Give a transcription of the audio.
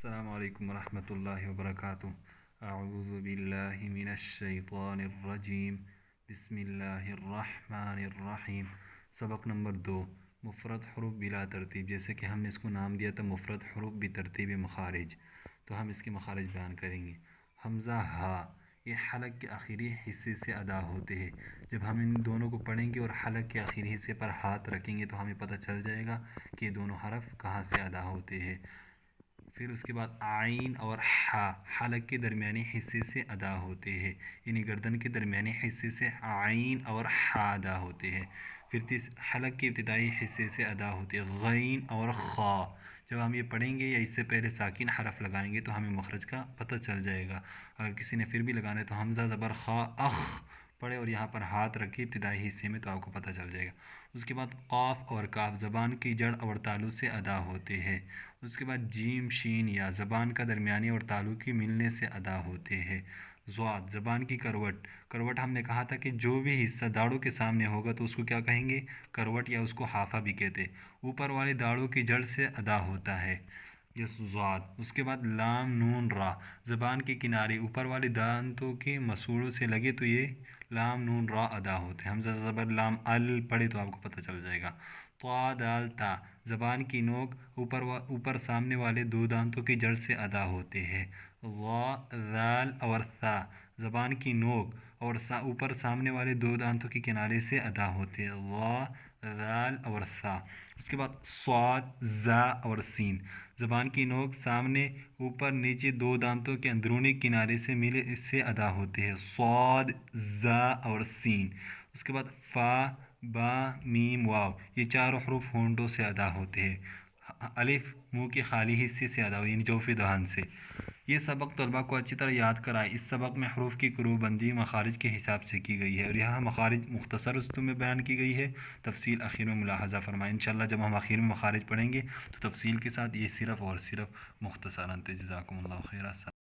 السلام علیکم ورحمۃ اللہ وبرکاتہ۔ اعوذ باللہ من الشیطان الرجیم، بسم اللہ الرحمن الرحیم۔ سبق نمبر 2، مفرد حروف بلا ترتیب۔ جیسے کہ ہم نے اس کو نام دیا تھا مفرد حروف بترتیب مخارج، تو ہم اس کے مخارج بیان کریں گے۔ حمزہ ہا، یہ حلق کے آخری حصے سے ادا ہوتے ہیں۔ جب ہم ان دونوں کو پڑھیں گے اور حلق کے آخری حصے پر ہاتھ رکھیں گے تو ہمیں پتہ چل جائے گا کہ یہ دونوں حرف کہاں سے ادا ہوتے ہیں۔ پھر اس کے بعد عین اور حا، حلق کے درمیانی حصے سے ادا ہوتے ہیں، یعنی گردن کے درمیانی حصے سے عین اور حا ادا ہوتے ہیں۔ پھر حلق کے ابتدائی حصے سے ادا ہوتے ہیں غین اور خا۔ جب ہم یہ پڑھیں گے یا اس سے پہلے ساکن حرف لگائیں گے تو ہمیں مخرج کا پتہ چل جائے گا۔ اگر کسی نے پھر بھی لگانا ہے تو حمزہ زبر خا اخ پڑھے اور یہاں پر ہاتھ رکھے ابتدائی حصے میں، تو آپ کو پتہ چل جائے گا۔ اس کے بعد قاف اور کاف زبان کی جڑ اور تالو سے ادا ہوتے ہیں۔ اس کے بعد جیم شین یا زبان کا درمیانی اور تالو کی ملنے سے ادا ہوتے ہیں۔ ضاد زبان کی کروٹ ہم نے کہا تھا کہ جو بھی حصہ داڑوں کے سامنے ہوگا تو اس کو کیا کہیں گے؟ کروٹ، یا اس کو حافہ بھی کہتے ہیں۔ اوپر والے داڑوں کی جڑ سے ادا ہوتا ہے یہ ضاد۔ اس کے بعد لام نون را، زبان کے کنارے اوپر والے دانتوں کے مسوڑوں سے لگے تو یہ لام نون را ادا ہوتے ہیں۔ حمزہ زبر لام ال پڑھے تو آپ کو پتہ چل جائے گا۔ طا دال تا، زبان کی نوک اوپر سامنے والے دو دانتوں کی جڑ سے ادا ہوتے ہیں۔ ظا ذال اور ثا، زبان کی نوک اور اوپر سامنے والے دو دانتوں کے کنارے سے ادا ہوتے ہیں۔ ظا ذال اور ثا۔ اس کے بعد صاد زا اور سین، زبان کی نوک سامنے اوپر نیچے دو دانتوں کے اندرونی کنارے سے ملے سے ادا ہوتے ہیں۔ صاد زا اور سین۔ اس کے بعد فا با میم واو، یہ چاروں حروف ہونٹوں سے ادا ہوتے ہیں۔ الف منہ کے خالی حصے سے ادا ہوتے ہیں، یعنی جوف دہن سے۔ یہ سبق طلباء کو اچھی طرح یاد کرائے۔ اس سبق میں حروف کی گروہ بندی مخارج کے حساب سے کی گئی ہے، اور یہاں مخارج مختصر رستوں میں بیان کی گئی ہے، تفصیل آخر میں ملاحظہ فرمائیں۔ انشاءاللہ جب ہم آخر میں مخارج پڑھیں گے تو تفصیل کے ساتھ، یہ صرف اور صرف مختصراً۔ جزاکم اللہ خیر۔